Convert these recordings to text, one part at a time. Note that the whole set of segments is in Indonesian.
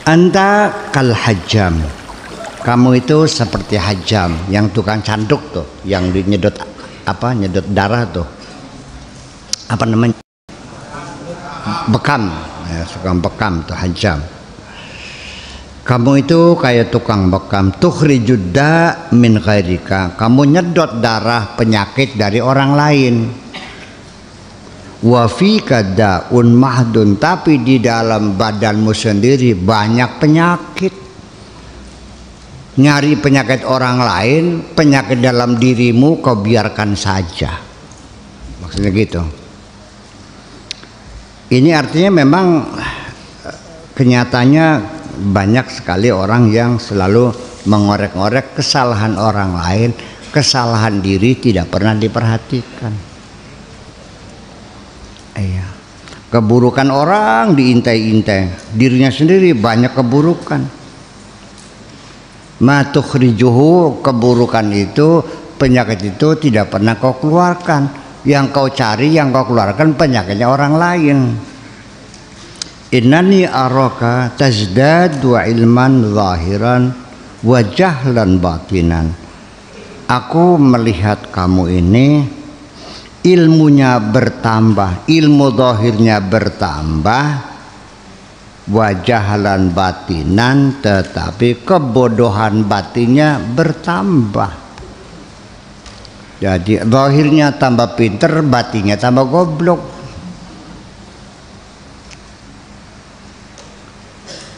Anta kal hajjam. Kamu itu seperti hajjam, yang tukang canduk tuh, yang nyedot nyedot darah tuh. Apa namanya? Bekam. Ya, tukang bekam tuh hajjam. Kamu itu kayak tukang bekam. Tukhrijudda min ghairika. Kamu nyedot darah penyakit dari orang lain. Wa fika da'un mahdun, tapi di dalam badanmu sendiri banyak penyakit. Nyari penyakit orang lain, penyakit dalam dirimu kau biarkan saja. Maksudnya gitu. Ini artinya memang kenyataannya banyak sekali orang yang selalu mengorek-ngorek kesalahan orang lain, kesalahan diri tidak pernah diperhatikan. Iya. Keburukan orang diintai-intai, dirinya sendiri banyak keburukan. Ma tukhrijuhu, keburukan itu, penyakit itu tidak pernah kau keluarkan. Yang kau cari, yang kau keluarkan penyakitnya orang lain. Innani araka tazdadu ilman zahiran wa jahlan batinan. Aku melihat kamu ini ilmunya bertambah, ilmu zahirnya bertambah, wajahlan batinan, tetapi kebodohan batinnya bertambah. Jadi zahirnya tambah pinter, batinnya tambah goblok.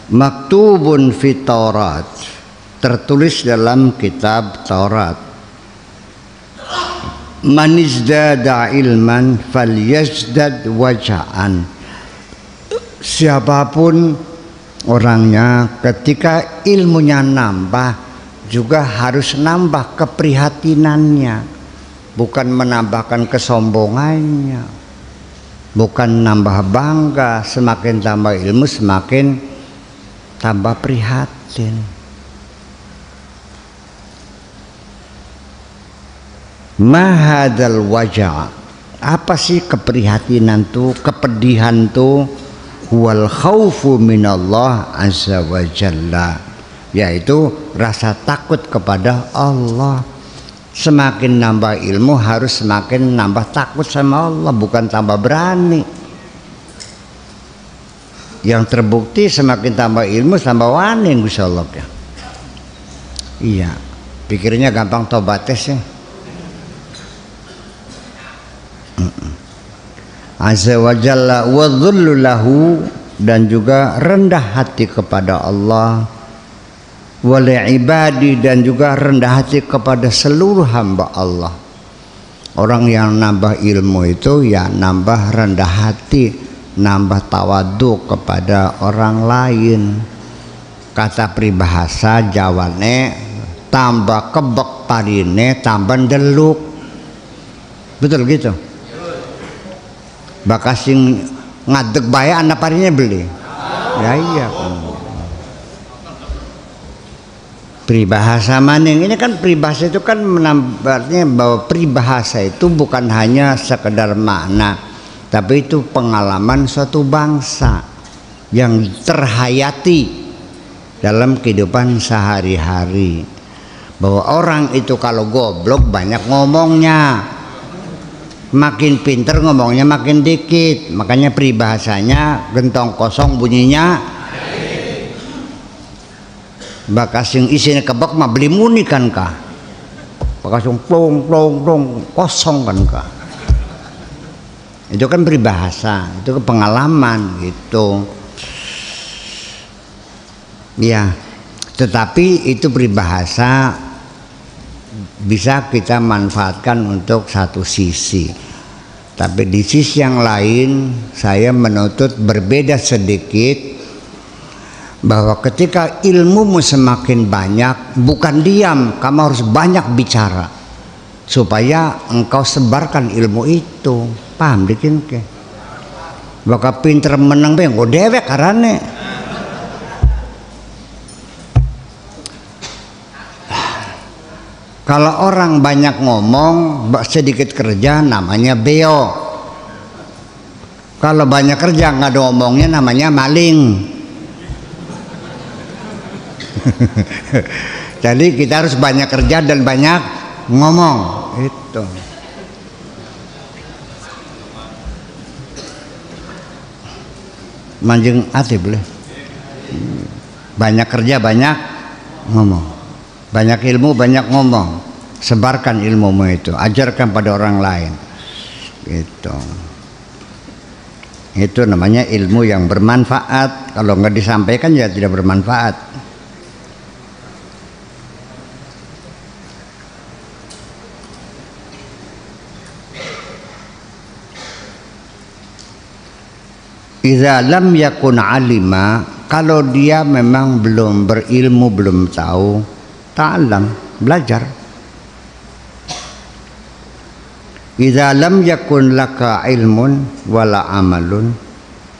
Maktubun fi Taurat, tertulis dalam kitab Taurat. Man izdada ilman falyazdad waja'an. Siapapun orangnya, ketika ilmunya nambah juga harus nambah keprihatinannya, bukan menambahkan kesombongannya, bukan nambah bangga. Semakin tambah ilmu semakin tambah prihatin. Mahadal wajah, apa sih keprihatinan tuh, kepedihan tuh? Wal khaufu minallah azza wa jalla, yaitu rasa takut kepada Allah. Semakin nambah ilmu harus semakin nambah takut sama Allah, bukan tambah berani. Yang terbukti semakin tambah ilmu tambah wani insyaallah ya. Iya, pikirnya gampang tobatnya sih. Azza wa jalla wa dhullu lahu, dan juga rendah hati kepada Allah, wal ibadi, dan juga rendah hati kepada seluruh hamba Allah. Orang yang nambah ilmu itu ya nambah rendah hati, nambah tawadhu kepada orang lain. Kata peribahasa Jawane, tambah kebek parine tambah deluk. Betul gitu. Bakas sing ngadeg bae anak parinya beli. Ya iya. Peribahasa maning ini kan, peribahasa itu kan menambahnya bahwa peribahasa itu bukan hanya sekedar makna, tapi itu pengalaman suatu bangsa yang terhayati dalam kehidupan sehari-hari. Bahwa orang itu kalau goblok banyak ngomongnya, makin pinter ngomongnya makin dikit. Makanya peribahasanya gentong kosong bunyinya. Bakas yang isinya kebak mah beli muni kan kah. Bakas yang plong plong plong kosong kan kah. Itu kan peribahasa, itu pengalaman gitu. Ya, tetapi itu peribahasa bisa kita manfaatkan untuk satu sisi, tapi di sisi yang lain saya menuntut berbeda sedikit, bahwa ketika ilmumu semakin banyak, bukan diam, kamu harus banyak bicara supaya engkau sebarkan ilmu itu. Paham dikin ke? Bakal pinter menang be nggo dewek karane. Kalau orang banyak ngomong, sedikit kerja, namanya beo. Kalau banyak kerja nggak ada ngomongnya, namanya maling. Jadi kita harus banyak kerja dan banyak ngomong itu. Manjing ati boleh. Banyak kerja banyak ngomong. Banyak ilmu banyak ngomong. Sebarkan ilmumu itu, ajarkan pada orang lain. Gitu. Itu namanya ilmu yang bermanfaat. Kalau nggak disampaikan ya tidak bermanfaat. Idza lam yakun alima, kalau dia memang belum berilmu, belum tahu, ta'allam, belajar. Idza lam yakun laka ilmun wala amalun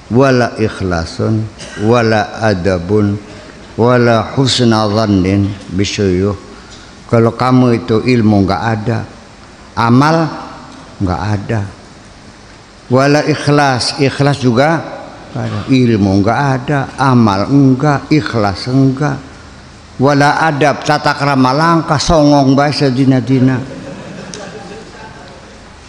wala ikhlasun wala adabun wala husna dhannin bisyuyuh. Kalau kamu itu ilmu enggak ada, amal enggak ada, wala ikhlas, ikhlas juga ada. Ilmu enggak ada, amal enggak, ikhlas enggak, wala adab, tata krama langkah, songong bahasa dina-dina,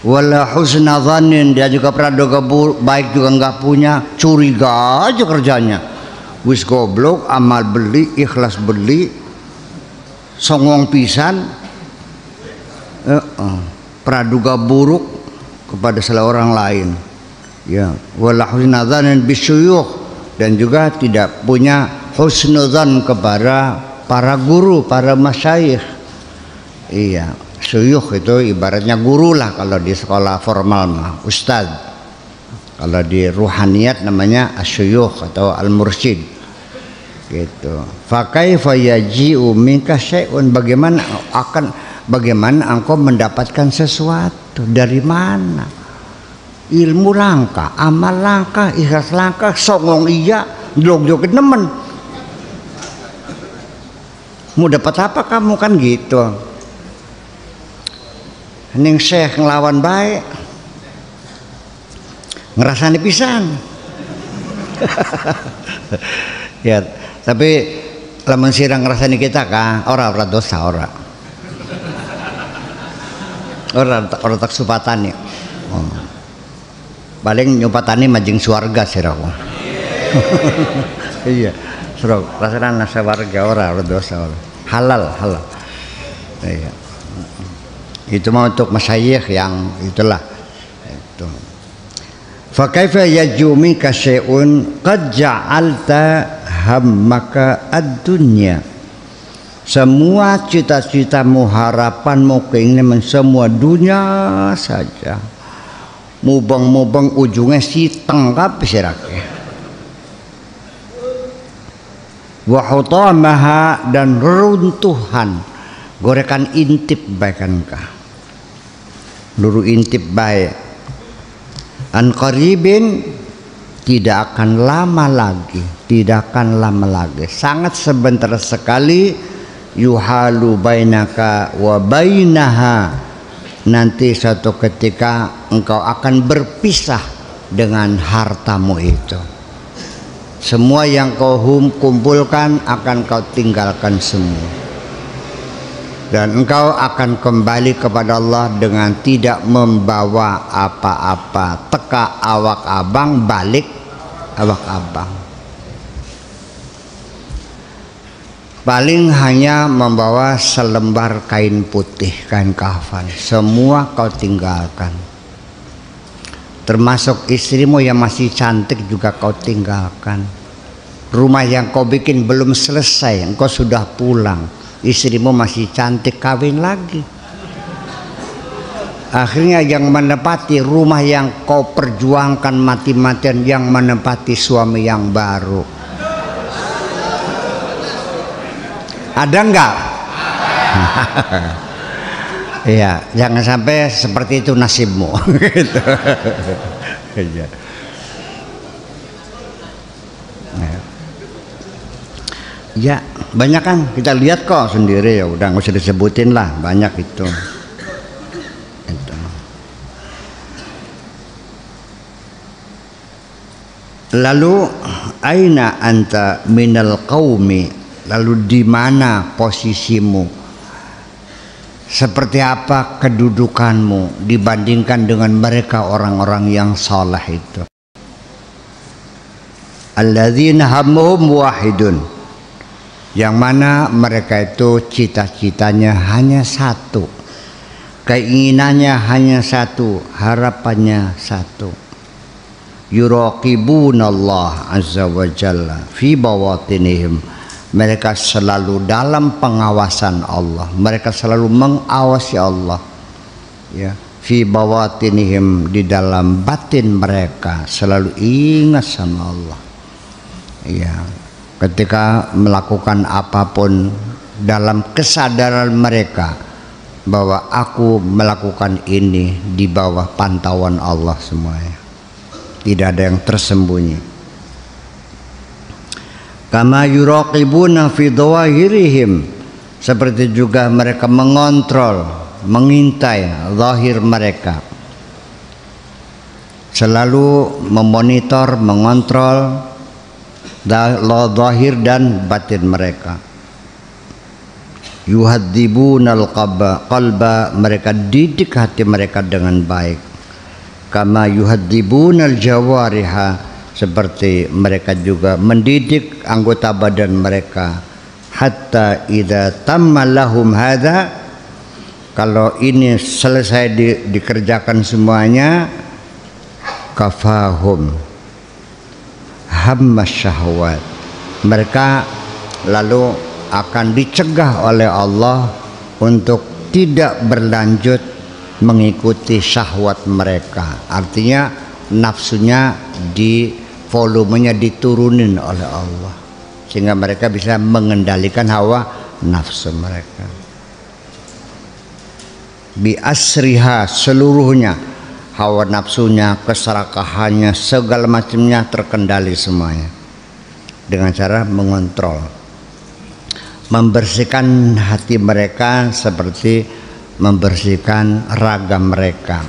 wala husna dhannin, dia juga praduga baik juga enggak punya, curiga aja kerjanya, wis goblok, amal beli, ikhlas beli, songong pisan, praduga buruk kepada seorang lain, ya, wala husna dhannin bisyuyukh, dan juga tidak punya husnudzan kepada para guru, para masyayikh. Iya, syuyukh itu ibaratnya guru lah kalau di sekolah formal mah, ustad. Kalau di ruhaniyat namanya asyuyukh atau al-mursyid. Gitu. Fa kaifa yaji'u minka syai'un, bagaimana engkau mendapatkan sesuatu, dari mana? Ilmu langka, amal langka, ikhlas langka, songong iya, jog-joget nemen. Mau dapat apa kamu, kan gitu. Ning syekh ngelawan baik, ngerasani pisan. Ya, tapi lamun sirang ngerasani kita kan, ora dosa ora. Orang tak supatani. Paling nyupatani majeng swarga siraku. Iya, surau rasana nasa warga ora dosa ora. Halal. Iya. Itu mah untuk masyayikh yang itulah. Itu. Fa kaifa yajumi ka syai'un qad ja'alta hammaka ad-dunya. Semua cita-citamu, harapanmu, keinginan semua dunia saja. Mubeng ujungnya si tengkap sirake. Wa hutamaha, dan runtuhan, gorekan intip baikan ka. Luru intip baik. An qaribin, tidak akan lama lagi, sangat sebentar sekali. Yuhalu bainaka wa bainaha, nanti suatu ketika engkau akan berpisah dengan hartamu itu. Semua yang kau kumpulkan akan kau tinggalkan semua, dan engkau akan kembali kepada Allah dengan tidak membawa apa-apa. Teka awak abang, balik awak abang. Paling hanya membawa selembar kain putih, kain kafan. Semua kau tinggalkan. Termasuk istrimu yang masih cantik juga kau tinggalkan. Rumah yang kau bikin belum selesai, engkau sudah pulang. Istrimu masih cantik, kawin lagi. Akhirnya yang menepati rumah yang kau perjuangkan mati-matian, yang menepati suami yang baru. Ada enggak? Iya, jangan sampai seperti itu nasibmu. Gitu. Ya, banyak kan kita lihat kok sendiri, ya udah nggak usah disebutin lah, banyak itu. Lalu aina anta minal qaumi Lalu di mana posisimu? Seperti apa kedudukanmu dibandingkan dengan mereka orang-orang yang saleh itu? Alladzina hammuhum wahidun, yang mana mereka itu cita-citanya hanya satu, keinginannya hanya satu, harapannya satu. Yuraqibunallah azza wa jalla fi bawatinihim, mereka selalu dalam pengawasan Allah, mereka selalu mengawasi Allah, ya, fi bawatinihim, di dalam batin mereka selalu ingat sama Allah, ya, ketika melakukan apapun dalam kesadaran mereka bahwa aku melakukan ini di bawah pantauan Allah semuanya, tidak ada yang tersembunyi. Kama yuraqibuna fi dhawahirihim, seperti juga mereka mengontrol, mengintai zahir mereka, selalu memonitor, mengontrol zahir dan batin mereka. Yuhadzibunal qalba, mereka didik hati mereka dengan baik. Kama yuhadzibunal jawariha, seperti mereka juga mendidik anggota badan mereka. Hatta idza tamma lahum hadza, kalau ini selesai dikerjakan semuanya, kafahum hammas syahwat, mereka lalu akan dicegah oleh Allah untuk tidak berlanjut mengikuti syahwat mereka. Artinya nafsunya volumenya diturunin oleh Allah, sehingga mereka bisa mengendalikan hawa nafsu mereka. Bi asriha, seluruhnya, hawa nafsunya, keserakahannya, segala macamnya terkendali semuanya dengan cara mengontrol, membersihkan hati mereka seperti membersihkan raga mereka.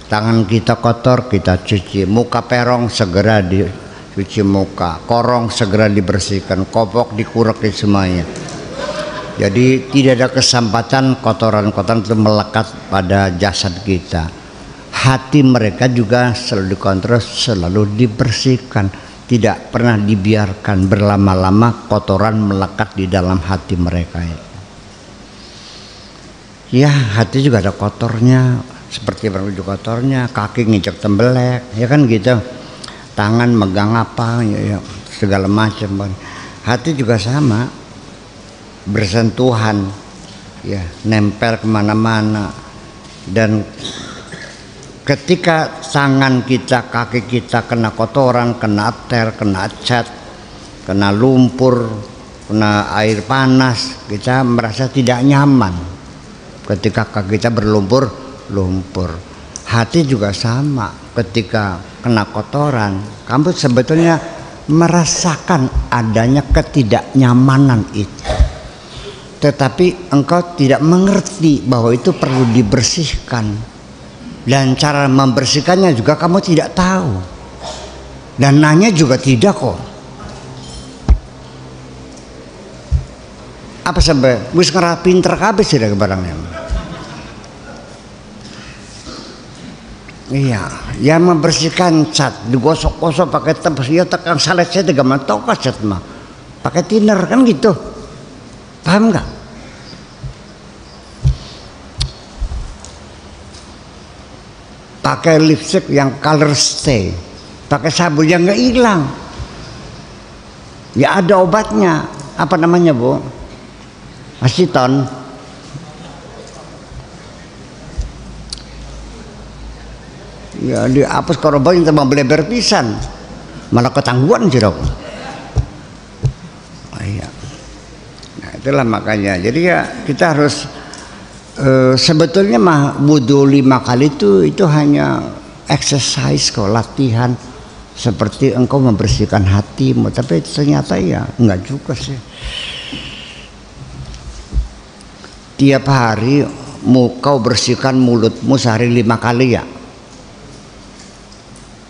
Tangan kita kotor, kita cuci. Muka perong, segera dicuci muka. Korong segera dibersihkan. Kopok dikurek semuanya. Jadi tidak ada kesempatan kotoran-kotoran itu melekat pada jasad kita. Hati mereka juga selalu dikontrol, selalu dibersihkan. Tidak pernah dibiarkan berlama-lama kotoran melekat di dalam hati mereka. Ya, hati juga ada kotornya, seperti baju kotornya, kaki nginjek tembelek, ya kan gitu. Tangan megang apa, ya, segala macam. Hati juga sama, bersentuhan, ya, nempel kemana-mana. Dan ketika tangan kita, kaki kita kena kotoran, kena ter, kena cat, kena lumpur, kena air panas, kita merasa tidak nyaman. Ketika kaki kita berlumpur, hati juga sama. Ketika kena kotoran, kamu sebetulnya merasakan adanya ketidaknyamanan itu, tetapi engkau tidak mengerti bahwa itu perlu dibersihkan, dan cara membersihkannya juga kamu tidak tahu, dan nanya juga tidak kok. Apa sampai wis ngerapin terkabeh sih barangnya. Iya, yang membersihkan cat, digosok-gosok pakai tebus, ya tekan salet saya juga mentok cat mah, pakai thinner kan gitu, paham nggak? Pakai lipstick yang color stay, pakai sabun yang nggak hilang, ya ada obatnya, apa namanya bu? Aseton. Ya dihapus korban yang terbang beleber pisan, malah ketangguhan jerok. Oh, iya. Nah itulah makanya. Jadi ya kita harus sebetulnya mah wudhu 5 kali itu hanya exercise kok, latihan seperti engkau membersihkan hatimu. Tapi ternyata ya enggak juga sih. Tiap hari kau bersihkan mulutmu sehari 5 kali ya.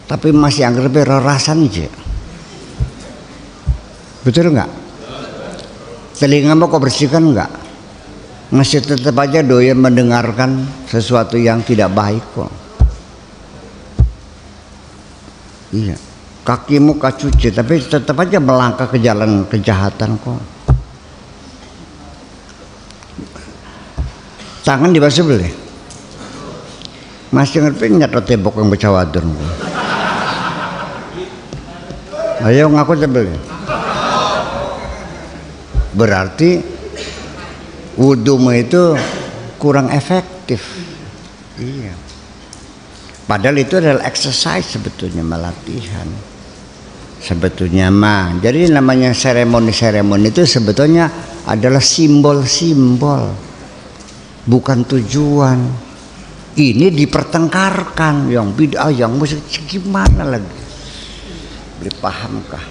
Tapi masih anggap rerasan aja. Betul enggak? Telingamu kau bersihkan enggak? Masih tetap aja doyan mendengarkan sesuatu yang tidak baik kok. Iya. Kakimu kau cuci, tapi tetap aja melangkah ke jalan kejahatan kok. Tangan dibasuh boleh? Masih ngerti nyat tembok yang bercawadur. Ayo ngaku sebelum. Berarti wudumu itu kurang efektif. Iya. Padahal itu adalah exercise sebetulnya, latihan. Sebetulnya mah. Jadi namanya seremoni-seremoni itu sebetulnya adalah simbol-simbol, bukan tujuan. Ini dipertengkarkan, yang bid'ah, yang musik, gimana lagi? Boleh pahamkah?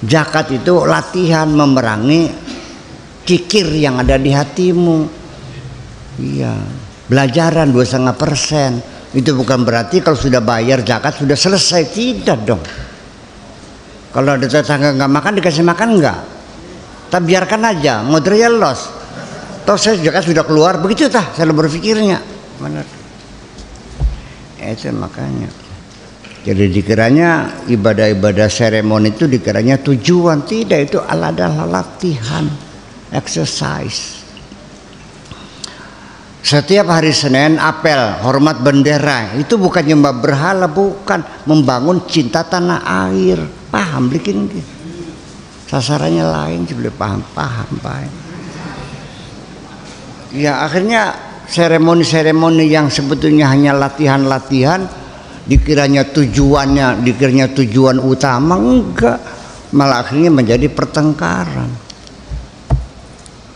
Zakat itu latihan memerangi kikir yang ada di hatimu. Iya, belajaran 2,5%. Itu bukan berarti kalau sudah bayar zakat sudah selesai, tidak dong. Kalau ada tetangga nggak makan dikasih makan nggak? Tapi biarkan aja, modalnya loss. Toh saya zakat sudah keluar, begitu tah saya berpikirnya. Benar. Itu makanya. Jadi dikiranya ibadah-ibadah seremoni itu dikiranya tujuan, tidak, itu adalah latihan, exercise. Setiap hari Senin apel hormat bendera, itu bukan nyembah berhala, bukan, membangun cinta tanah air. Paham bikin gitu. Sasarannya lain, boleh paham Pak. Ya akhirnya seremoni-seremoni yang sebetulnya hanya latihan-latihan dikiranya tujuan utama, enggak, malah akhirnya menjadi pertengkaran.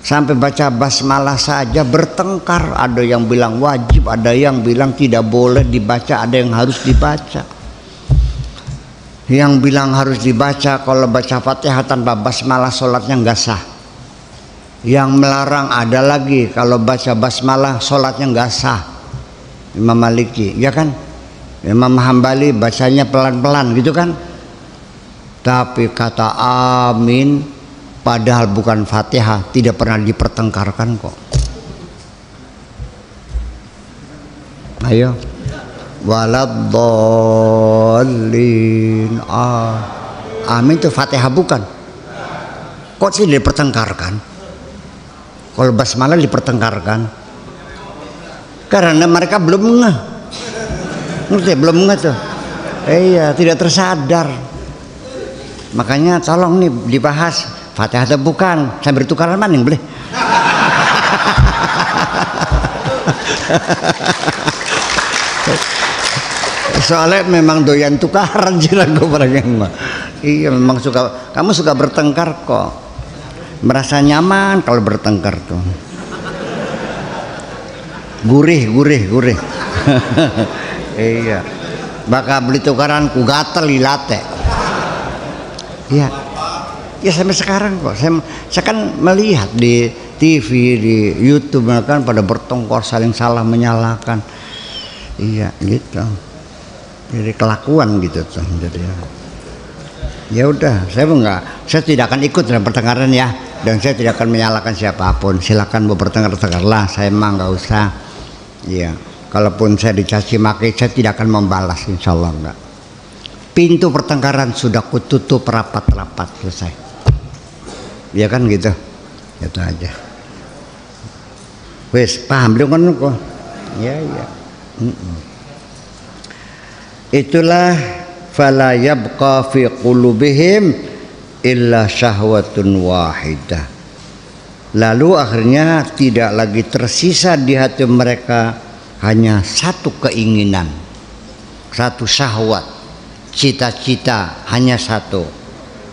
Sampai baca basmalah saja bertengkar, ada yang bilang wajib, ada yang bilang tidak boleh dibaca, ada yang harus dibaca. Yang bilang harus dibaca, kalau baca Fatihah tanpa basmalah sholatnya enggak sah. Yang melarang ada lagi, kalau baca basmalah sholatnya enggak sah. Imam Maliki, ya kan? Imam Hambali bacanya pelan-pelan gitu kan. Tapi kata amin padahal bukan Fatihah tidak pernah dipertengkarkan kok. Ayo. Waladdallin. Amin itu Fatihah bukan? Kok sih dipertengkarkan? Kalau basmalah dipertengkarkan karena mereka belum ngeh. Ngerti? Belum ngeh tuh. Iya, tidak tersadar. Makanya tolong nih dibahas Fatihah atau bukan, sambil tukaran maning boleh. Soalnya memang doyan tukaran jirago barangnya. Iya, memang suka, kamu suka bertengkar kok. Merasa nyaman kalau bertengkar tuh. Gurih. Iya, bakal beli tukaran ku gatel ilate. Iya, ya sampai sekarang kok. Saya kan melihat di TV, di YouTube kan pada bertengkar saling salah menyalahkan. Iya, gitu. Jadi kelakuan gitu tuh. Jadi ya udah, saya tidak akan ikut dalam pertengkaran ya, dan saya tidak akan menyalahkan siapapun. Silakan mau bertengkar-tengkarlah, saya emang nggak usah. Iya. Kalaupun saya dicaci maki, saya tidak akan membalas, insya Allah enggak. Pintu pertengkaran sudah kututup rapat-rapat, selesai. Ya kan gitu, itu aja. Wes paham belum kok? Ya. Itulah fala yabqa fi qulubihim illa syahwatun wahidah. Lalu akhirnya tidak lagi tersisa di hati mereka hanya satu keinginan, satu syahwat, cita-cita hanya satu,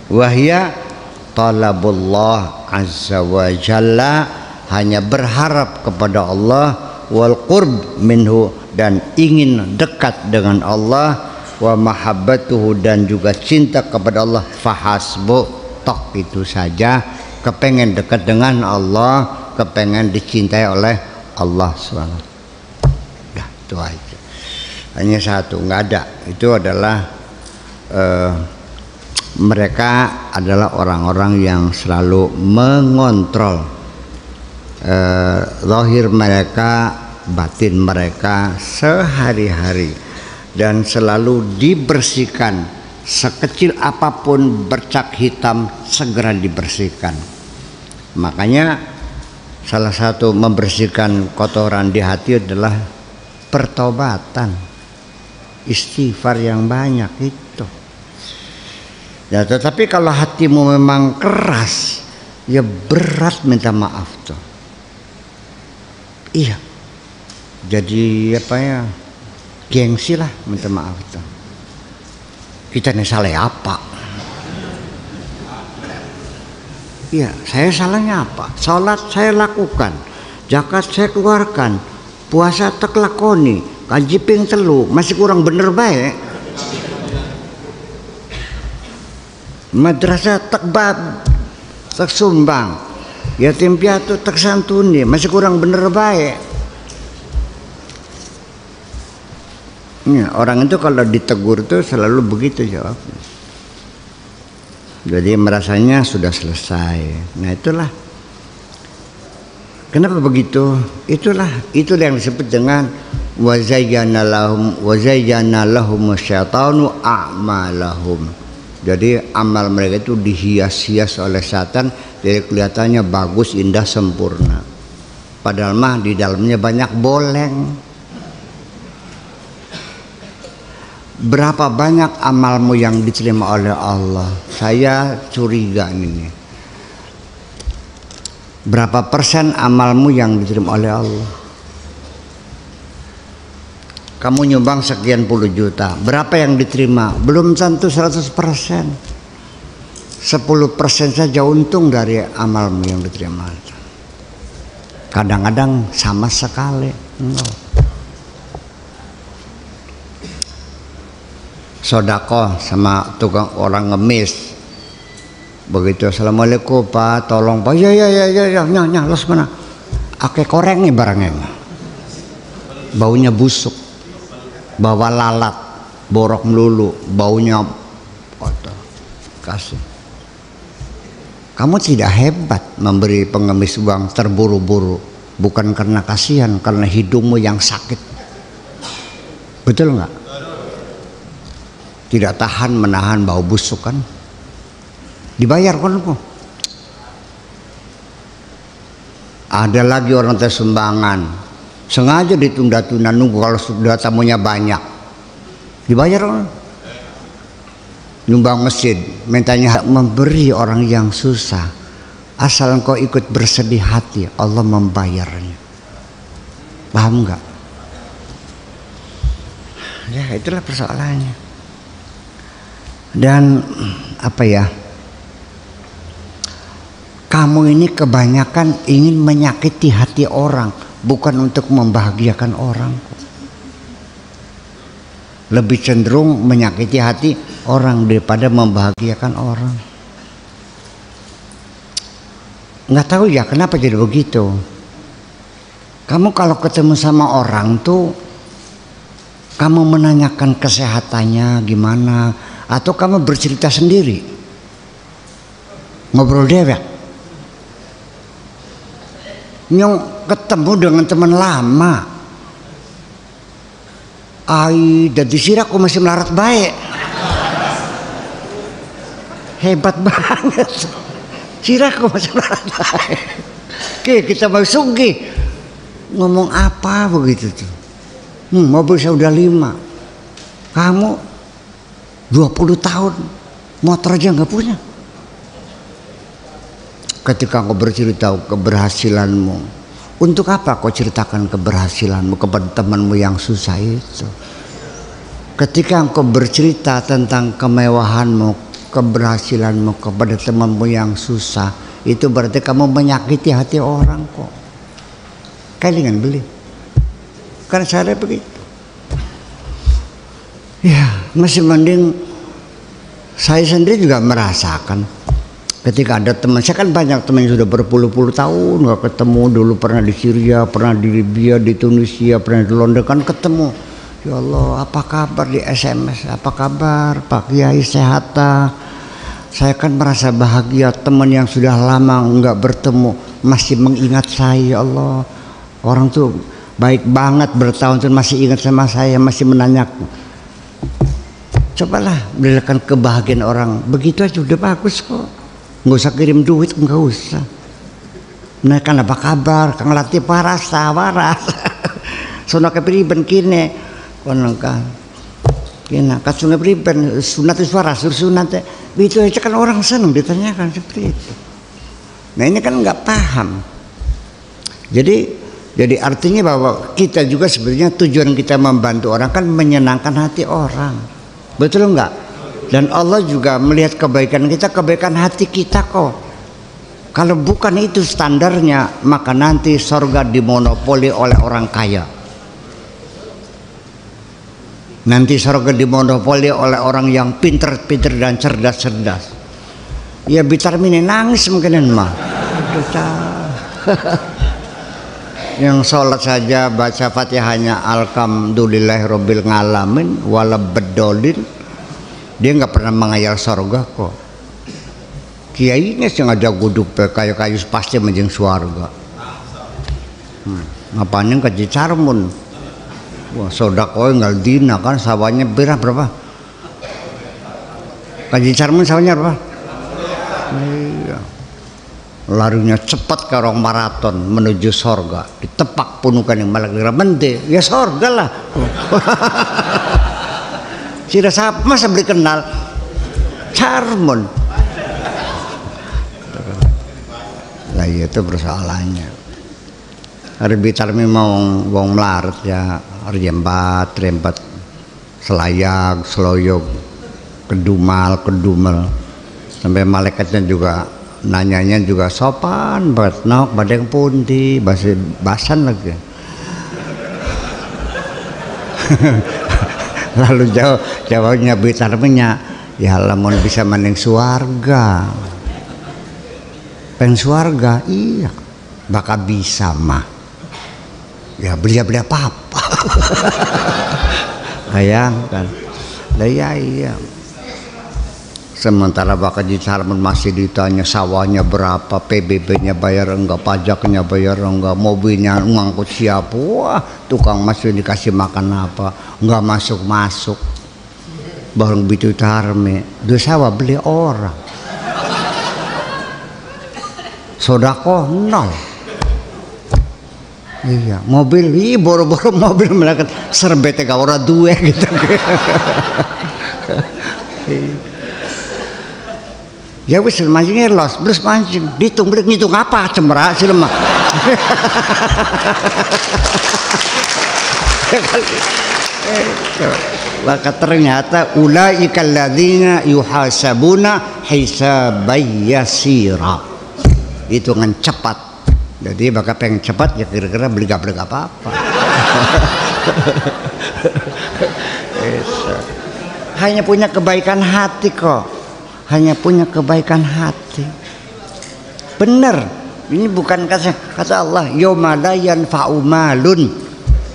wahya talabullah azza wa jalla, hanya berharap kepada Allah, wal qurb minhu, dan ingin dekat dengan Allah, wa mahabbatuhu, dan juga cinta kepada Allah, fahasbu, tok itu saja. Kepengen dekat dengan Allah, kepengen dicintai oleh Allah SWT. Itu aja, hanya satu, nggak ada. Itu adalah Mereka adalah orang-orang yang selalu mengontrol zahir mereka, batin mereka sehari-hari, dan selalu dibersihkan. Sekecil apapun bercak hitam segera dibersihkan. Makanya salah satu membersihkan kotoran di hati adalah pertobatan, istighfar yang banyak itu. Ya, tetapi kalau hatimu memang keras, ya berat minta maaf tuh. Iya. Jadi apa ya? Gengsi lah minta maaf tuh. Kita nih salah apa? Iya, saya salahnya apa? Salat saya lakukan, zakat saya keluarkan, puasa tek lakoni, kaji ping telu, masih kurang bener baik. Madrasah tek sumbang, yatim piatu tek santuni, masih kurang bener baik. Ya, orang itu kalau ditegur tuh selalu begitu jawabnya. Jadi merasanya sudah selesai. Nah itulah. Kenapa begitu? Itu yang disebut dengan wa zayyana lahum syaitanu a'malahum. Jadi amal mereka itu dihias-hias oleh setan, jadi kelihatannya bagus, indah, sempurna. Padahal mah di dalamnya banyak boleng. Berapa banyak amalmu yang diterima oleh Allah? Saya curiga ini. Berapa persen amalmu yang diterima oleh Allah? Kamu nyumbang sekian puluh juta, berapa yang diterima? Belum tentu 100%. 10% saja untung dari amalmu yang diterima. Kadang-kadang sama sekali. Sodako sama tukang orang ngemis. Begitu, assalamualaikum Pak, tolong Pak. Ya, los mana? Ake koreng nih barangnya. Baunya busuk. Bawa lalat, borok melulu, baunya kotor. Kasih. Kamu tidak hebat memberi pengemis uang terburu-buru, bukan karena kasihan, karena hidungmu yang sakit. Betul nggak? Tidak tahan menahan bau busuk kan? Dibayar kan kok? Ada lagi orang tersumbangan, sengaja ditunda-tunda nunggu kalau sudah tamunya banyak, dibayar kan? Nyumbang masjid, mintanya memberi orang yang susah, asal engkau ikut bersedih hati, Allah membayarnya. Paham nggak? Ya itulah persoalannya. Dan apa ya? Kamu ini kebanyakan ingin menyakiti hati orang, bukan untuk membahagiakan orang. Lebih cenderung menyakiti hati orang daripada membahagiakan orang. Nggak tahu ya kenapa jadi begitu. Kamu kalau ketemu sama orang tuh, kamu menanyakan kesehatannya gimana, atau kamu bercerita sendiri, ngobrol dewek. Nyong ketemu dengan teman lama, ai dari siraku masih melarat baik, hebat banget, siraku masih melarat baik. Oke, kita mau sugih, ngomong apa begitu tuh? Mobil saya udah 5, kamu 20 tahun motor aja nggak punya. Ketika kau bercerita keberhasilanmu, untuk apa kau ceritakan keberhasilanmu kepada temanmu yang susah itu? Ketika kau bercerita tentang kemewahanmu, keberhasilanmu kepada temanmu yang susah, itu berarti kamu menyakiti hati orang kok. Kalian beli, kan saya begitu. Ya, masih mending saya sendiri juga merasakan. Ketika ada teman, saya kan banyak teman yang sudah berpuluh-puluh tahun nggak ketemu. Dulu pernah di Syria, pernah di Libya, di Tunisia, pernah di London, kan ketemu. Ya Allah, apa kabar di SMS? Apa kabar Pak Kiai, sehat? Saya kan merasa bahagia, teman yang sudah lama nggak bertemu masih mengingat saya. Ya Allah, orang tuh baik banget, bertahun-tahun masih ingat sama saya, masih menanyaku. Cobalah berikan kebahagiaan orang, begitu aja udah bagus kok. Nggak usah kirim duit, nggak usah. Menanyakan apa kabar, Kang Latif waras, sono kepriben kene, kono kan, kena kasune priben, sunat waras, sunat, itu aja kan orang senang ditanyakan seperti itu. Nah ini kan nggak paham. Jadi artinya bahwa kita juga sebenarnya tujuan kita membantu orang kan menyenangkan hati orang, betul nggak? Dan Allah juga melihat kebaikan kita, kebaikan hati kita kok. Kalau bukan itu standarnya, maka nanti sorga dimonopoli oleh orang kaya. Nanti sorga dimonopoli oleh orang yang pinter-pinter dan cerdas-cerdas. Ya bitar mini nangis mungkin mah. Yang sholat saja baca fatihahnya alhamdulillahirabbil alamin wala bedolin, dia nggak pernah mengayal sorga kok. Kiainya sih ada guduk kayu-kayu pasti menjeng suarga. Ngapain kaji carmun? Wah sodakoi ngal dina kan sawahnya berapa? Kaji carmun sawahnya berapa? Iya. Larinya cepat ke orang maraton menuju sorga, ditepak punukan yang malak diramente, ya sorga lah. Tidak siapa masa beli kenal carmun. Lah itu persoalannya. Hari bitar mau wong melarat ya, hari rembat selayak, seloyog, kedumel, sampai malaikatnya juga nanyanya juga sopan banget, nok badeng punti, basan lagi. Lalu jawabnya bitarnya, ya lamun bisa mending suarga. Pengen suarga, iya, bakal bisa mah. Ya beli apa-apa. Bayangkan, iya. Sementara bakal di Salman masih ditanya sawahnya berapa, PBB-nya bayar enggak, pajaknya bayar enggak, mobilnya ngangkut siapa, wah tukang masuk dikasih makan apa, enggak masuk. Baru begitu tarme, dua sawah beli orang. Sodako nol. Iya, mobil, boro-boro mobil melakukan serbete gak ora duwe gitu. Ya wis mancingnya los, terus mancing, ngitung apa cemera sih lemah. Maka ternyata ulaikal ladzina yuhasabuna hisaban yasira. Hitungan cepat. Jadi bakal pengen cepat ya kira-kira beli apa-apa. Hanya punya kebaikan hati kok. Hanya punya kebaikan hati. Benar. Ini bukan kata Allah, yauma la yanfa'u malun.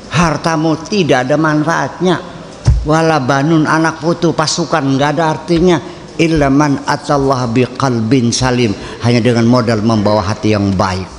Hartamu tidak ada manfaatnya. Wala banun, anak putu, pasukan enggak ada artinya. Illa man atallah biqalbin salim, hanya dengan modal membawa hati yang baik.